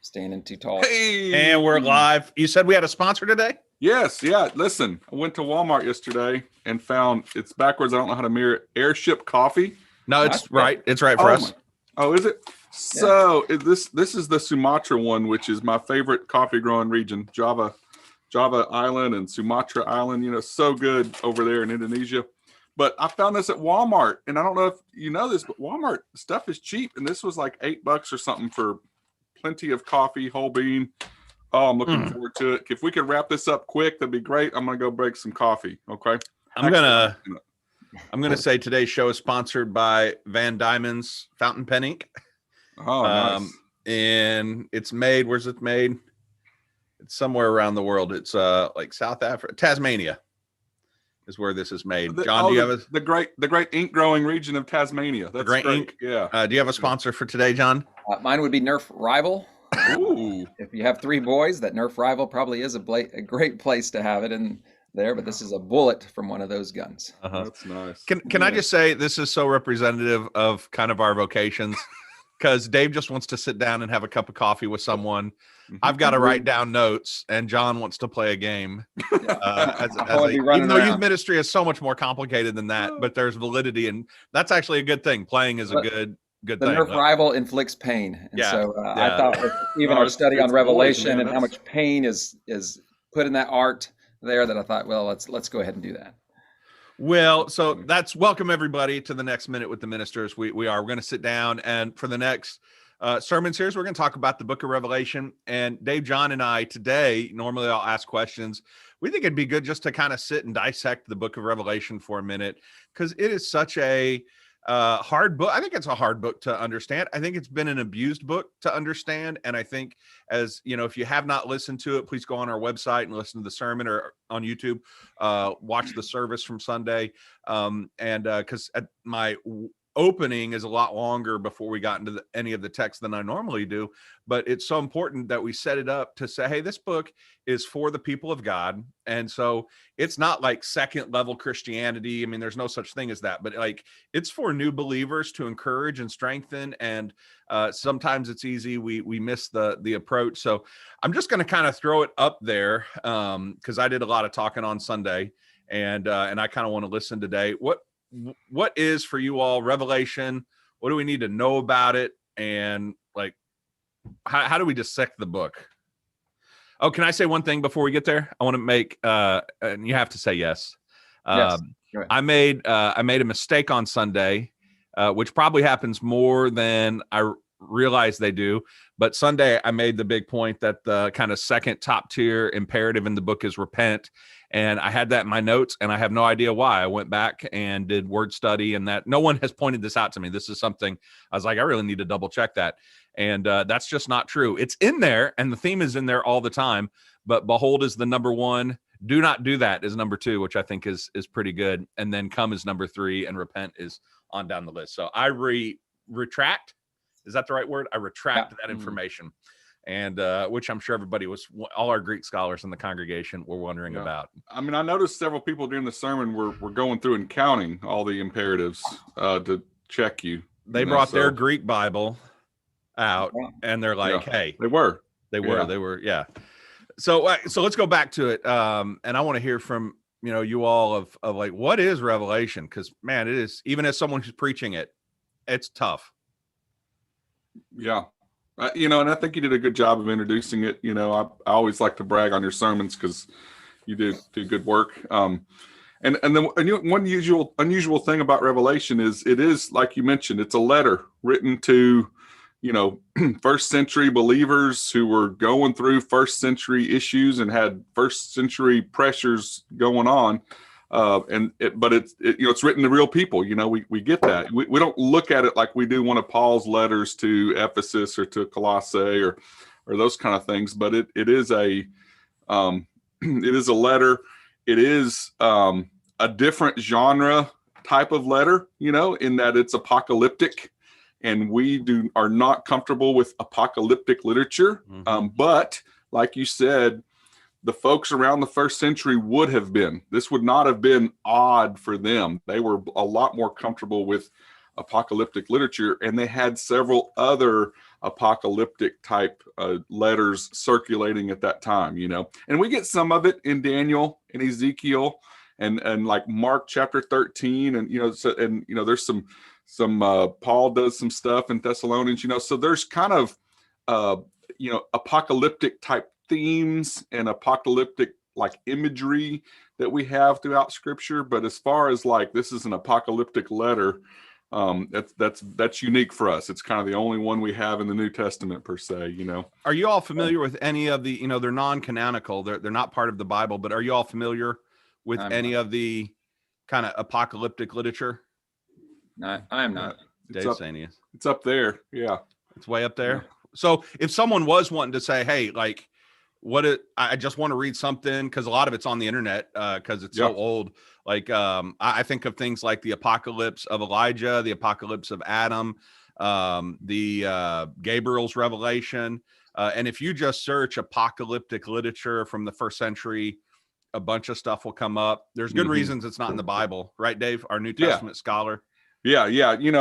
Standing too tall. Hey, And we're live. You said we had a sponsor today? Yes, yeah. Listen, I went to Walmart yesterday and found it's backwards. I don't know how to mirror it. Airship coffee. No, it's right. It's right for us. Oh, is it? So this is the Sumatra one, which is my favorite coffee growing region, Java Island and Sumatra Island. You know, so good over there in Indonesia. But I found this at Walmart, and I don't know if you know this, but Walmart stuff is cheap, and this was like $8 or something for plenty of coffee, whole bean. Oh, I'm looking forward to it. If we could wrap this up quick, that'd be great. I'm gonna go break some coffee. Okay. I'm gonna say today's show is sponsored by Van Diemen's Fountain Pen Ink. Oh, nice. And it's made. Where's it made? It's somewhere around the world. It's like South Africa, Tasmania, is where this is made. John, do you have the great ink growing region of Tasmania? That's great ink. Yeah. Do you have a sponsor for today, John? Mine would be Nerf Rival. Ooh. If you have 3 boys, that Nerf Rival probably is a great place to have it in there. But this is a bullet from one of those guns. That's nice. Can I just say this is so representative of kind of our vocations? Because Dave just wants to sit down and have a cup of coffee with someone. I've got to write down notes, and John wants to play a game. Even though youth ministry is so much more complicated than that, but there's validity, and that's actually a good thing. Playing is a good thing. The Nerf Rival inflicts pain, and so I thought even our study on Revelation and how much pain is put in that art there, that I thought, well, let's go ahead and do that. Well, so that's welcome everybody to the next Minute with the Ministers. We're going to sit down, and for the next sermon series, we're going to talk about the book of Revelation. And Dave, John, and I today, normally I'll ask questions. We think it'd be good just to kind of sit and dissect the book of Revelation for a minute, because it is such a hard book. I think it's a hard book to understand. I think it's been an abused book to understand. And I think, as you know, if you have not listened to it, please go on our website and listen to the sermon, or on YouTube, watch the service from Sunday. Because my opening is a lot longer before we got into any of the text than I normally do, but it's so important that we set it up to say, hey, this book is for the people of God. And so it's not like second level Christianity. I mean, there's no such thing as that, but like it's for new believers to encourage and strengthen. And sometimes it's easy. We miss the approach. So I'm just going to kind of throw it up there because I did a lot of talking on Sunday, and I kind of want to listen today. What is for you all Revelation? What do we need to know about it? And like, how do we dissect the book? Oh, can I say one thing before we get there? I want to make, and you have to say yes. Yes. I made a mistake on Sunday, which probably happens more than I realize they do. But Sunday, I made the big point that the kind of second top tier imperative in the book is repent. And I had that in my notes, and I have no idea why. I went back and did word study, and that no one has pointed this out to me. This is something I was like, I really need to double check that. And that's just not true. It's in there, and the theme is in there all the time. But behold is the number 1. Do not do that is number 2, which I think is pretty good. And then come is number 3, and repent is on down the list. So I retract. Is that the right word? I retract that information. And which I'm sure all our Greek scholars in the congregation were wondering about. I mean, I noticed several people during the sermon were going through and counting all the imperatives to check you. They brought their Greek Bible out, and they're like, hey. They were. So let's go back to it. And I want to hear from, you all of like, what is Revelation? Because, man, it is, even as someone who's preaching it, it's tough. Yeah. And I think you did a good job of introducing it. I always like to brag on your sermons because you do good work. And then one unusual thing about Revelation is it is, like you mentioned, it's a letter written to, first century believers who were going through first century issues and had first century pressures going on. But it's written to real people. We get that. We don't look at it like we do one of Paul's letters to Ephesus or to Colossae or those kind of things. But it is a letter. It is a different genre type of letter, in that it's apocalyptic, and we are not comfortable with apocalyptic literature. But like you said, the folks around the first century would have been. This would not have been odd for them. They were a lot more comfortable with apocalyptic literature, and they had several other apocalyptic type letters circulating at that time, and we get some of it in Daniel and Ezekiel and like Mark chapter 13, and there's some Paul does some stuff in Thessalonians, so there's kind of apocalyptic type themes and apocalyptic like imagery that we have throughout Scripture. But as far as like this is an apocalyptic letter, that's unique for us. It's kind of the only one we have in the New Testament per se. Are you all familiar with any of the? They're non-canonical. They're not part of the Bible. But are you all familiar with any of the kind of apocalyptic literature? No, I am not. Dave's saying he is. It's up there. Yeah, it's way up there. Yeah. So if someone was wanting to say, hey, like, I just want to read something, because a lot of it's on the internet because it's so old. Like I think of things like the Apocalypse of Elijah, the Apocalypse of Adam, the Gabriel's Revelation. And if you just search apocalyptic literature from the first century, a bunch of stuff will come up. There's good reasons it's not in the Bible, right, Dave? Our New Testament scholar. Yeah. You're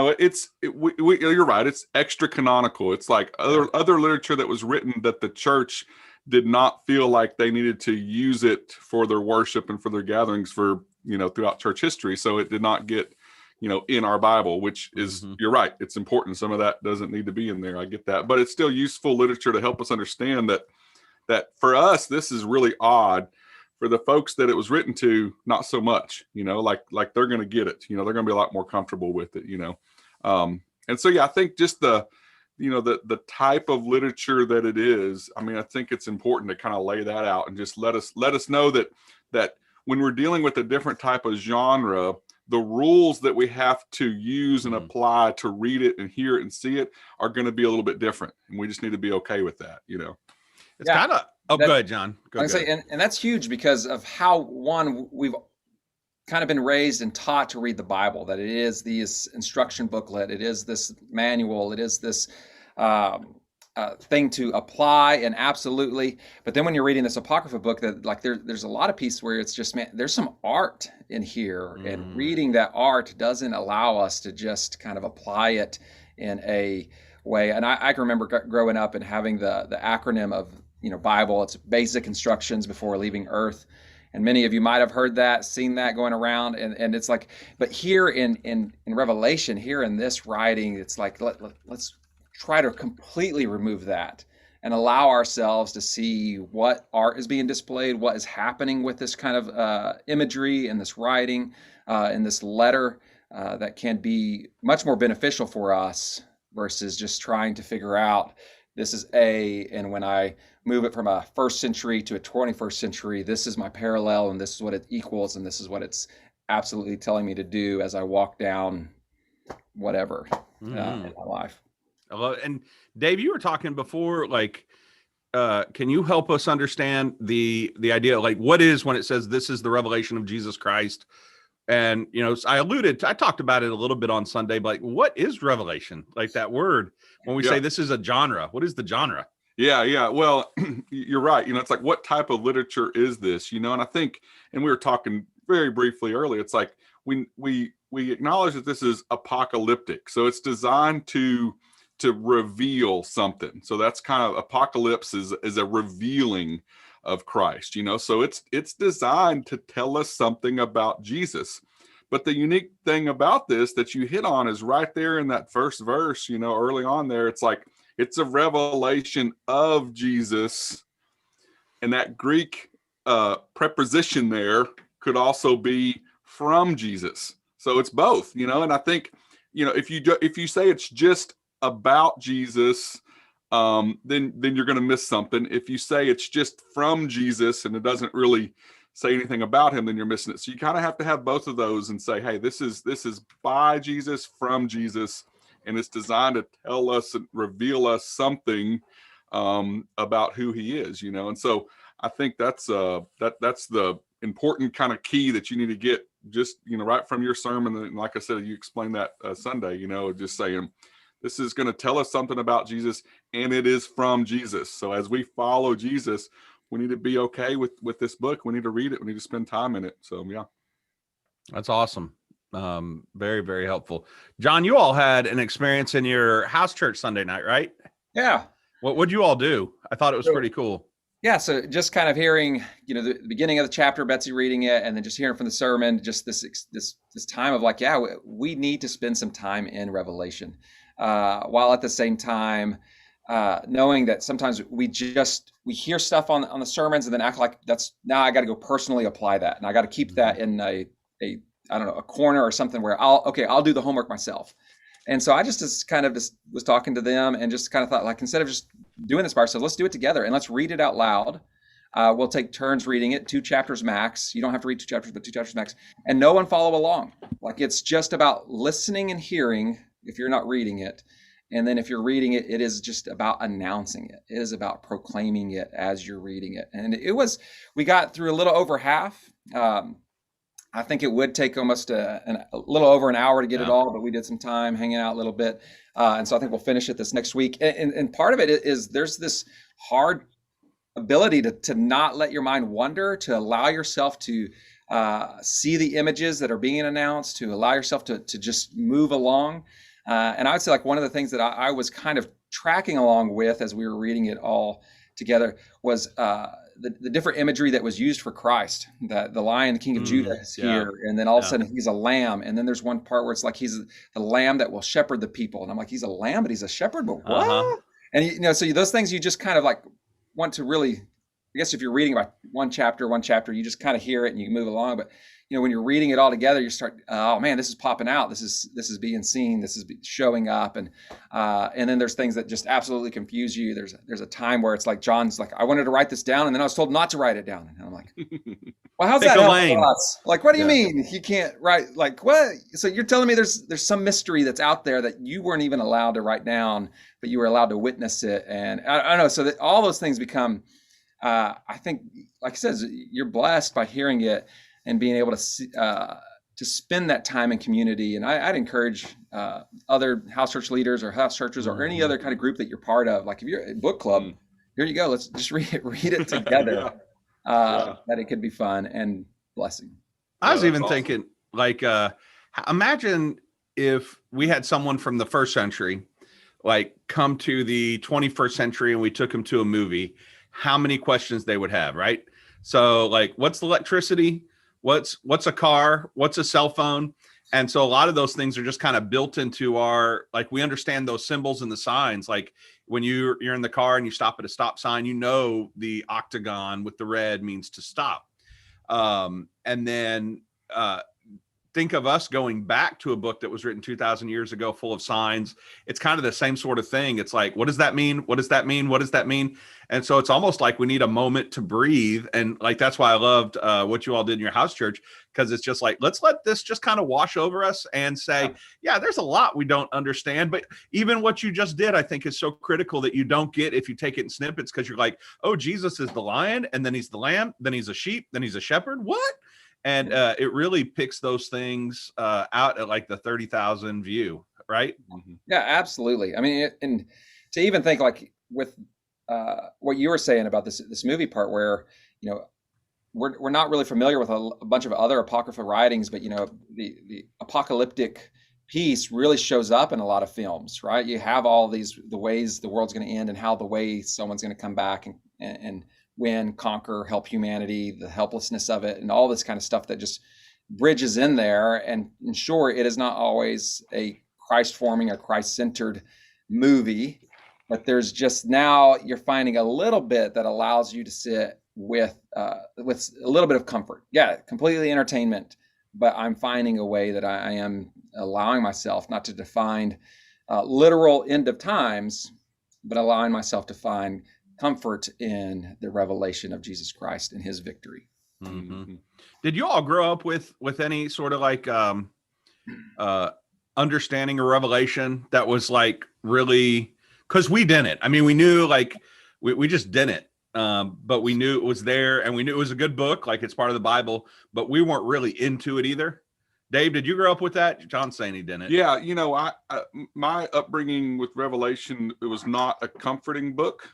right. It's extra canonical. It's like other literature that was written that the church did not feel like they needed to use it for their worship and for their gatherings for, throughout church history. So it did not get, in our Bible, which is, you're right. It's important. Some of that doesn't need to be in there. I get that, but it's still useful literature to help us understand that for us, this is really odd. For the folks that it was written to, not so much, like they're going to get it, they're going to be a lot more comfortable with it, and so, I think just the type of literature that it is, I think it's important to kind of lay that out and just let us know that when we're dealing with a different type of genre, the rules that we have to use and apply to read it and hear it and see it are going to be a little bit different. And we just need to be okay with that, It's kind of, go ahead, John. Go ahead. And that's huge because of how, we've kind of been raised and taught to read the Bible, that it is this instruction booklet, it is this manual, it is this thing to apply, and absolutely. But then when you're reading this Apocrypha book, that like there's a lot of pieces where it's just, man, there's some art in here, and reading that art doesn't allow us to just kind of apply it in a way. And I can remember growing up and having the acronym of Bible. It's basic instructions before leaving Earth. And many of you might have heard that, seen that going around. And it's like, but here in Revelation, here in this writing, it's like, let's try to completely remove that and allow ourselves to see what art is being displayed, what is happening with this kind of imagery and this writing in this letter that can be much more beneficial for us versus just trying to figure out this is and when I move it from a first century to a 21st century, this is my parallel, and this is what it equals, and this is what it's absolutely telling me to do as I walk down whatever in my life. And Dave, you were talking before, like, can you help us understand the idea, like, what is when it says this is the revelation of Jesus Christ? And, I talked about it a little bit on Sunday, but like, what is revelation? Like that word, when we say this is a genre, what is the genre? Yeah. Well, you're right. It's like, what type of literature is this? And I think, and we were talking very briefly earlier, it's like we acknowledge that this is apocalyptic. So it's designed to reveal something. So that's kind of, apocalypse is a revealing of Christ, so it's designed to tell us something about Jesus. But the unique thing about this that you hit on is right there in that first verse, early on there, it's like, it's a revelation of Jesus. And that Greek preposition there could also be from Jesus. So it's both, and I think, if you say it's just about Jesus, then you're going to miss something. If you say it's just from Jesus and it doesn't really say anything about him, then you're missing it. So you kind of have to have both of those and say, hey, this is by Jesus, from Jesus, and it's designed to tell us and reveal us something about who he is, And so I think that's the important kind of key that you need to get just, right from your sermon. And like I said, you explained that Sunday, just saying, this is going to tell us something about Jesus, and it is from Jesus. So as we follow Jesus, we need to be okay with this book. We need to read it. We need to spend time in it. So, yeah. That's awesome. Very, very helpful. John, you all had an experience in your house church Sunday night, right? Yeah. What would you all do? I thought it was So- pretty cool. Yeah, so just kind of hearing, the beginning of the chapter, Betsy reading it, and then just hearing from the sermon, just this time of like, yeah, we need to spend some time in Revelation, while at the same time knowing that sometimes we hear stuff on the sermons and then act like now I got to go personally apply that, and I got to keep that in a I don't know, a corner or something where I'll do the homework myself. And so I just was talking to them and just kind of thought, like, instead of just doing this by ourselves, let's do it together and let's read it out loud. We'll take turns reading it, 2 chapters max. You don't have to read 2 chapters, but 2 chapters max. And no one follow along. Like, it's just about listening and hearing if you're not reading it. And then if you're reading it, it is just about announcing it. It is about proclaiming it as you're reading it. And we got through a little over half. I think it would take almost a little over an hour to get it all, but we did some time hanging out a little bit. And so I think we'll finish it this next week. And part of it is there's this hard ability to not let your mind wander, to allow yourself to see the images that are being announced, to allow yourself to just move along. And I would say, like, one of the things that I was kind of tracking along with as we were reading it all together was the different imagery that was used for Christ. That the Lion, the King of Judah is here, and then all of a sudden he's a lamb, and then there's one part where it's like he's the lamb that will shepherd the people, and I'm like, he's a lamb, but he's a shepherd, but what? And so those things you just kind of like want to really, I guess if you're reading about one chapter, you just kind of hear it and you move along, but when you're reading it all together, you start, oh man, this is popping out. This is being seen. This is showing up. And then there's things that just absolutely confuse you. There's a time where it's like, John's like, I wanted to write this down, and then I was told not to write it down. And I'm like, well, how's that help us? Like, what do you mean you can't write? Like, what? So you're telling me there's some mystery that's out there that you weren't even allowed to write down, but you were allowed to witness it. And I don't know. So that all those things become, I think, like I said, you're blessed by hearing it and being able to spend that time in community. And I'd encourage other house church leaders or house churches or any other kind of group that you're part of. Like, if you're a book club, here you go. Let's just read it together. That it could be fun and blessing. I was even thinking, like, imagine if we had someone from the first century, like, come to the 21st century and we took them to a movie, how many questions they would have, right? So, like, what's electricity? What's a car? What's a cell phone? And so a lot of those things are just kind of built into our, like, we understand those symbols and the signs. Like, when you're in the car and you stop at a stop sign, the octagon with the red means to stop. And then think of us going back to a book that was written 2,000 years ago, full of signs. It's kind of the same sort of thing. It's like, what does that mean? What does that mean? What does that mean? And so it's almost like we need a moment to breathe. And like, that's why I loved what you all did in your house church, because it's just like, let's let this just kind of wash over us and say, yeah, there's a lot we don't understand. But even what you just did, I think, is so critical that you don't get if you take it in snippets, because you're like, oh, Jesus is the lion, and then he's the lamb, then he's a sheep, then he's a shepherd. What? And it really picks those things out at like the 30,000 view, right? Yeah, absolutely. I mean, and to even think, like, with what you were saying about this movie part, where we're not really familiar with a bunch of other apocryphal writings, but the apocalyptic piece really shows up in a lot of films, right? You have all the ways the world's going to end, and how the way someone's going to come back and win, conquer, help humanity, the helplessness of it, and all this kind of stuff that just bridges in there. And sure, it is not always a Christ-forming or Christ-centered movie, but there's just, now you're finding a little bit that allows you to sit with a little bit of comfort. Yeah, completely entertainment, but I'm finding a way that I am allowing myself not to define literal end of times, but allowing myself to find comfort in the revelation of Jesus Christ and his victory. Mm-hmm. Did you all grow up with any sort of like understanding or revelation that was like really, because we didn't. I mean, we knew, like, we just didn't. But we knew it was there, and we knew it was a good book, like it's part of the Bible, but we weren't really into it either. Dave, did you grow up with that? John's saying he didn't. Yeah, I my upbringing with Revelation, it was not a comforting book.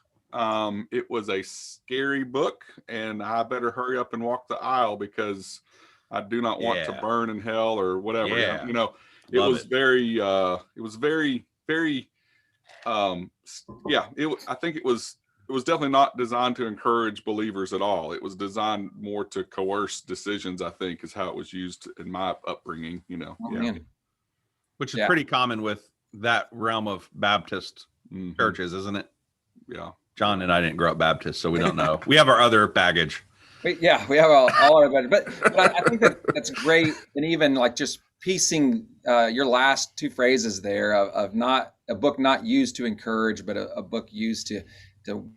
It was a scary book, and I better hurry up and walk the aisle because I do not want to burn in hell or whatever. Yeah. It was very, very yeah, I think it was definitely not designed to encourage believers at all. It was designed more to coerce decisions, I think, is how it was used in my upbringing, Oh, yeah. man. which is Yeah. pretty common with that realm of Baptist Mhm. churches, isn't it? Yeah. John and I didn't grow up Baptist, so we don't know. We have our other baggage. We have all our budget, but I think that's great. And even like just piecing your last two phrases there of not a book not used to encourage, but a book used to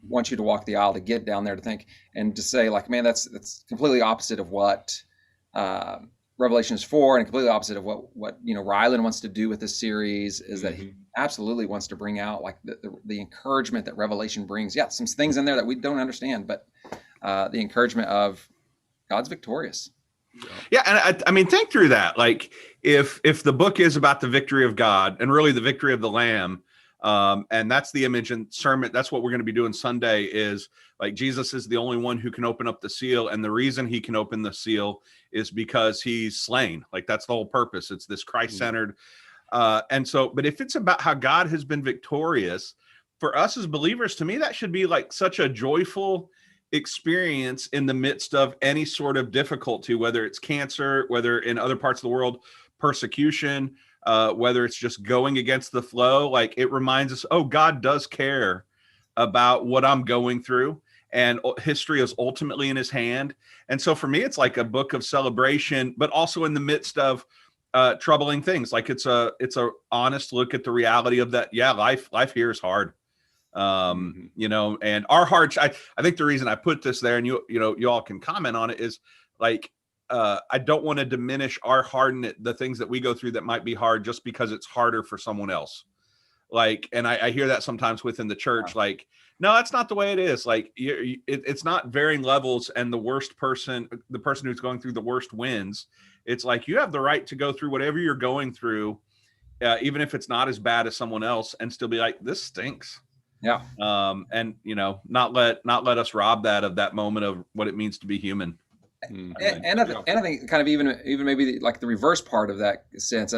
want you to walk the aisle, to get down there, to think, and to say like, man, that's completely opposite of what Revelation is for, and completely opposite of what Ryland wants to do with this series, is that he absolutely wants to bring out like the encouragement that Revelation brings. Yeah, some things in there that we don't understand, but the encouragement of God's victorious. Yeah, and I mean, think through that. Like, if the book is about the victory of God and really the victory of the Lamb, and that's the image and sermon, that's what we're going to be doing Sunday, is like Jesus is the only one who can open up the seal, and the reason he can open the seal is because he's slain. Like, that's the whole purpose. It's this Christ-centered. And so, but if it's about how God has been victorious, for us as believers, to me, that should be like such a joyful experience in the midst of any sort of difficulty, whether it's cancer, whether in other parts of the world, persecution, whether it's just going against the flow. Like, it reminds us, oh, God does care about what I'm going through, and history is ultimately in his hand. And so for me, it's like a book of celebration, but also in the midst of troubling things. Like, it's a honest look at the reality of that. Yeah, life here is hard. And our hearts, I think the reason I put this there, and you all can comment on it, is like, I don't want to diminish our harden, the things that we go through that might be hard just because it's harder for someone else. Like, and I hear that sometimes within the church, like, no, that's not the way it is. Like, it's not varying levels, and the person who's going through the worst wins. It's like, you have the right to go through whatever you're going through, even if it's not as bad as someone else, and still be like, this stinks. Yeah. And not let us rob that of that moment of what it means to be human. And I think kind of even maybe like the reverse part of that sense,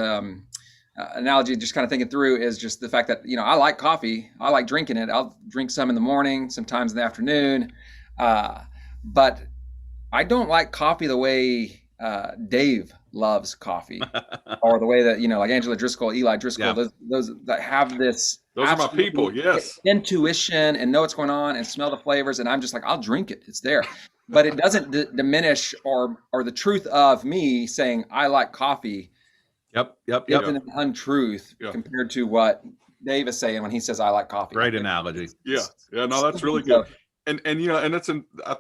analogy, just kind of thinking through, is just the fact that, I like coffee. I like drinking it. I'll drink some in the morning, sometimes in the afternoon. But I don't like coffee the way Dave loves coffee, or the way that, like Angela Driscoll, Eli Driscoll, those that have this. Those are my people. Yes. Intuition and know what's going on and smell the flavors. And I'm just like, I'll drink it. It's there. But it doesn't diminish or the truth of me saying I like coffee. Yep. It's an untruth compared to what Dave is saying when he says I like coffee. Great analogy. Yeah. No, that's really good. And I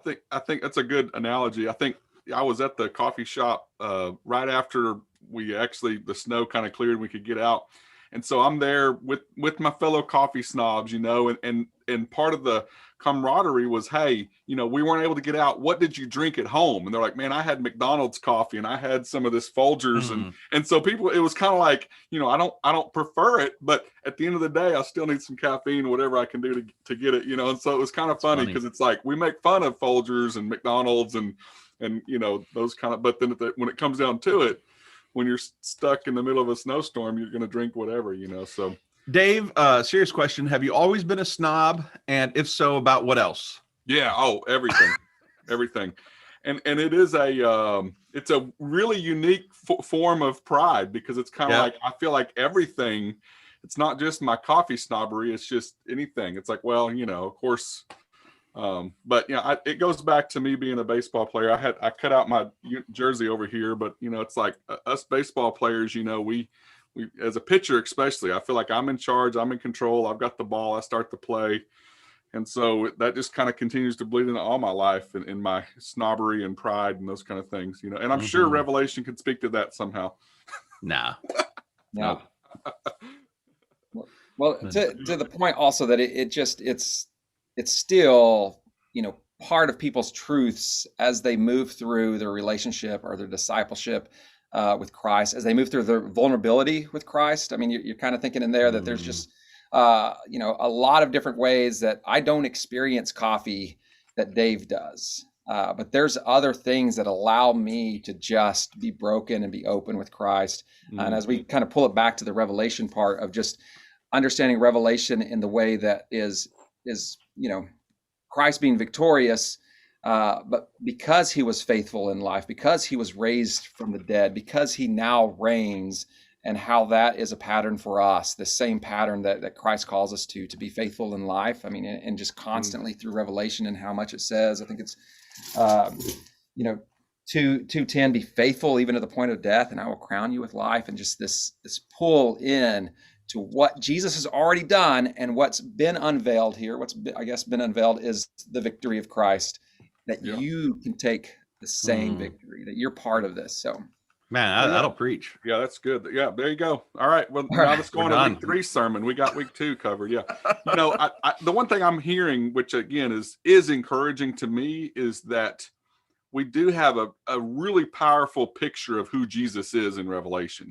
think that's a good analogy. I think I was at the coffee shop right after the snow kind of cleared and we could get out. And so I'm there with my fellow coffee snobs, and part of the camaraderie was, hey, we weren't able to get out. What did you drink at home? And they're like, man, I had McDonald's coffee and I had some of this Folgers. And so it was kind of like, I don't prefer it, but at the end of the day, I still need some caffeine, whatever I can do to get it, And so it was kind of funny because it's like, we make fun of Folgers and McDonald's and those kind of, but then when it comes down to it, when you're stuck in the middle of a snowstorm, you're going to drink whatever, so. Dave, serious question. Have you always been a snob? And if so, about what else? Yeah. Oh, everything, everything. And it is it's a really unique form of pride, because it's kind of like, I feel like everything, it's not just my coffee snobbery. It's just anything. It's like, well, of course, but it goes back to me being a baseball player. I cut out my jersey over here, but it's like us baseball players, we as a pitcher, especially, I feel like I'm in charge, I'm in control. I've got the ball, I start the play. And so that just kind of continues to bleed into all my life, and in my snobbery and pride and those kind of things, and I'm sure Revelation could speak to that somehow. Nah. No. Well, to the point also that it's still, part of people's truths as they move through their relationship or their discipleship with Christ, as they move through their vulnerability with Christ. I mean, you're kind of thinking in there that there's just, a lot of different ways that I don't experience coffee that Dave does. But there's other things that allow me to just be broken and be open with Christ. And as we kind of pull it back to the Revelation part of just understanding Revelation in the way that is Christ being victorious, but because he was faithful in life, because he was raised from the dead, because he now reigns, and how that is a pattern for us, the same pattern that Christ calls us to be faithful in life. I mean, and just constantly through Revelation and how much it says. I think it's, 2:10, be faithful even to the point of death, and I will crown you with life. And just this pull in to what Jesus has already done, and what's been unveiled here, been unveiled is the victory of Christ, that you can take the same victory, that you're part of this. So, man, that'll preach. Yeah, that's good. Yeah, there you go. All right. Well, now let's go on to week 3 sermon. We got week 2 covered. Yeah. The one thing I'm hearing, which again is encouraging to me, is that we do have a really powerful picture of who Jesus is in Revelation.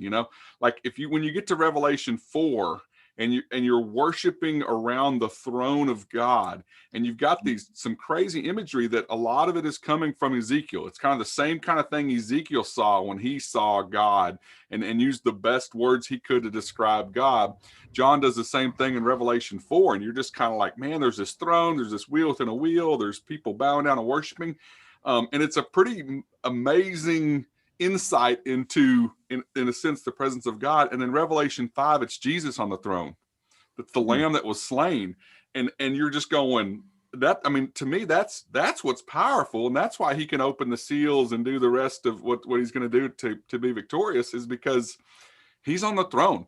Like when you get to Revelation 4 and you're worshiping around the throne of God, and you've got some crazy imagery that a lot of it is coming from Ezekiel. It's kind of the same kind of thing Ezekiel saw when he saw God and used the best words he could to describe God. John does the same thing in Revelation 4, and you're just kind of like, man, there's this throne, there's this wheel within a wheel, there's people bowing down and worshiping. And it's a pretty amazing insight into, in a sense, the presence of God. And in Revelation 5, it's Jesus on the throne. It's the Lamb that was slain. And you're just going, to me, that's what's powerful. And that's why he can open the seals and do the rest of what he's going to do to be victorious, is because he's on the throne.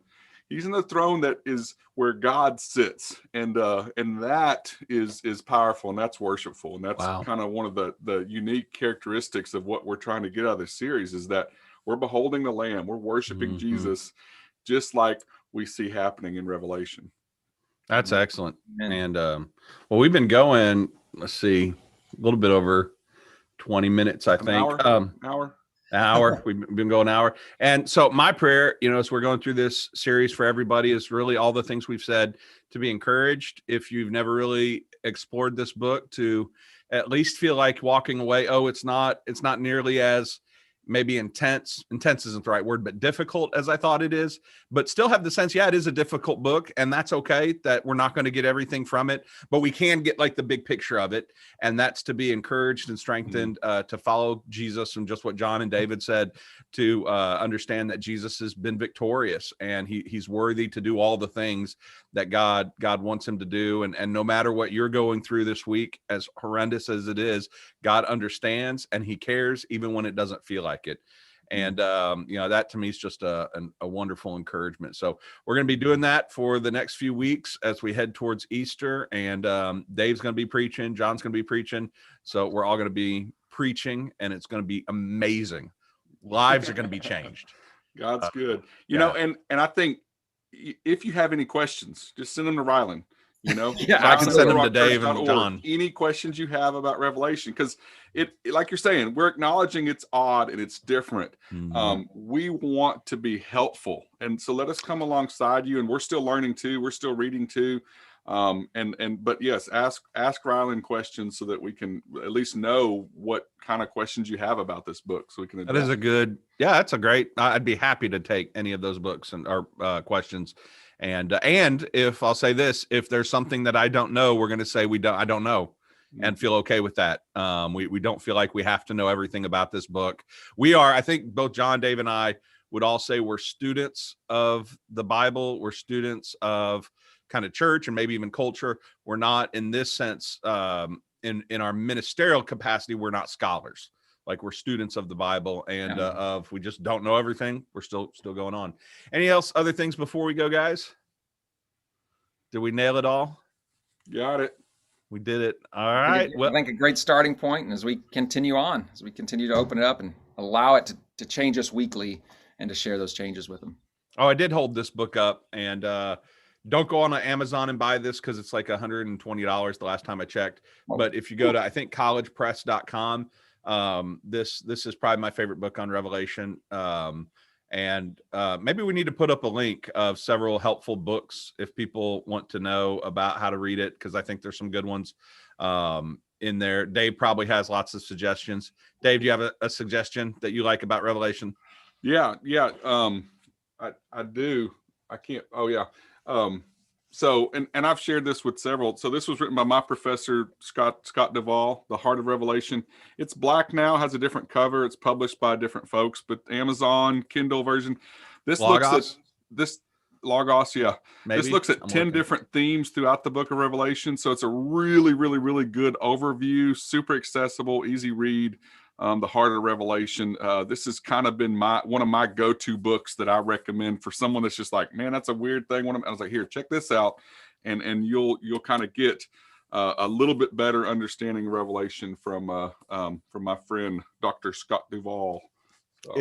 He's in the throne that is where God sits, and that is powerful, and that's worshipful, and that's kind of one of the unique characteristics of what we're trying to get out of this series, is that we're beholding the Lamb, we're worshiping Jesus, just like we see happening in Revelation. That's excellent. And well, we've been going, let's see, a little bit over 20 minutes, I think. An hour. We've been going an hour. And so my prayer, as we're going through this series for everybody, is really all the things we've said, to be encouraged. If you've never really explored this book, to at least feel like walking away, it's not nearly as maybe intense isn't the right word, but difficult as I thought it is, but still have the sense, it is a difficult book, and that's okay, that we're not going to get everything from it, but we can get like the big picture of it. And that's to be encouraged and strengthened, to follow Jesus, and just what John and David said, to understand that Jesus has been victorious, and he's worthy to do all the things that God wants him to do. And no matter what you're going through this week, as horrendous as it is, God understands, and he cares, even when it doesn't feel like it. And that to me is just a wonderful encouragement. So we're going to be doing that for the next few weeks as we head towards Easter. And Dave's going to be preaching, John's going to be preaching, so we're all going to be preaching, and it's going to be amazing. Lives are going to be changed. God's good. And I think if you have any questions, just send them to Ryland. I can send them to Dave and John. Any questions you have about Revelation, because it, like you're saying, we're acknowledging it's odd and it's different. We want to be helpful, and so let us come alongside you. And we're still learning too. We're still reading too. But yes, ask Ryland questions so that we can at least know what kind of questions you have about this book, so we can. That is a good. Yeah, that's a great. I'd be happy to take any of those books or questions. And if I'll say this, if there's something that I don't know, we're going to say I don't know, and feel okay with that. We don't feel like we have to know everything about this book. We are, I think both John, Dave, and I would all say we're students of the Bible. We're students of kind of church and maybe even culture. We're not, in this sense, in our ministerial capacity, we're not scholars. Like, we're students of the Bible, and we just don't know everything. We're still going on. Other things before we go, guys? Did we nail it all? Got it. We did it. All right. I think a great starting point, and as we continue to open it up and allow it to change us weekly, and to share those changes with them. Oh, I did hold this book up, and don't go on Amazon and buy this, because it's like $120 the last time I checked. But if you go to, I think, collegepress.com, this is probably my favorite book on Revelation. And maybe we need to put up a link of several helpful books if people want to know about how to read it, because I think there's some good ones in there. Dave probably has lots of suggestions. Dave, do you have a suggestion that you like about Revelation? Yeah. I do. I can't. Oh yeah. So, and I've shared this with several. So this was written by my professor, Scott Duvall, The Heart of Revelation. It's black now, has a different cover. It's published by different folks, but Amazon Kindle version. This looks Logos? at this Logos, yeah. Maybe This looks at I'm 10 looking. different themes throughout the book of Revelation. So it's a really, really, really good overview, super accessible, easy read. The Heart of Revelation. This has kind of been one of my go-to books that I recommend for someone that's just like, man, that's a weird thing. I was like, here, check this out, and you'll kind of get a little bit better understanding of Revelation from my friend Dr. Scott Duvall. So,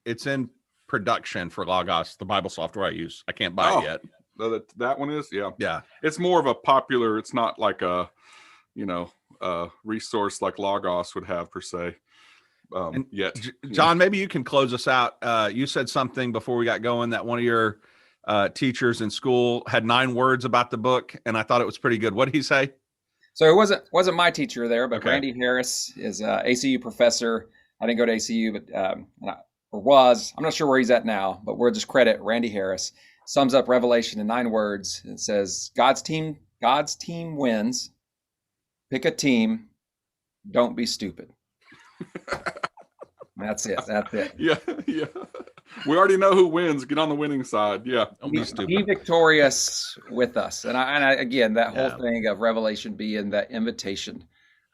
It's in production for Logos, the Bible software I use. I can't buy it yet. that one is, yeah. Yeah. It's more of a popular. It's not like a resource like Logos would have per se. Yet, John, maybe you can close us out. You said something before we got going that one of your teachers in school had 9 words about the book, and I thought it was pretty good. What did he say? So it wasn't my teacher there, but Okay. Randy Harris is a ACU professor. I didn't go to ACU, but or was. I'm not sure where he's at now, but we'll just credit Randy Harris. Sums up Revelation in 9 words. It says, God's team wins. Pick a team. Don't be stupid. That's it. That's it. yeah. We already know who wins. Get on the winning side. Yeah. Don't be Be stupid. victorious with us. And I again, that whole Yeah. thing of Revelation being that invitation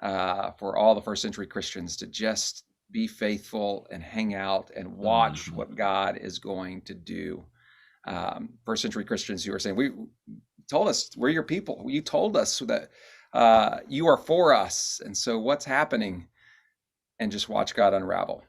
for all the first century Christians to just be faithful and hang out and watch what God is going to do. First century Christians who are saying, we told us we're your people. You told us that you are for us. And so what's happening? And just watch God unravel.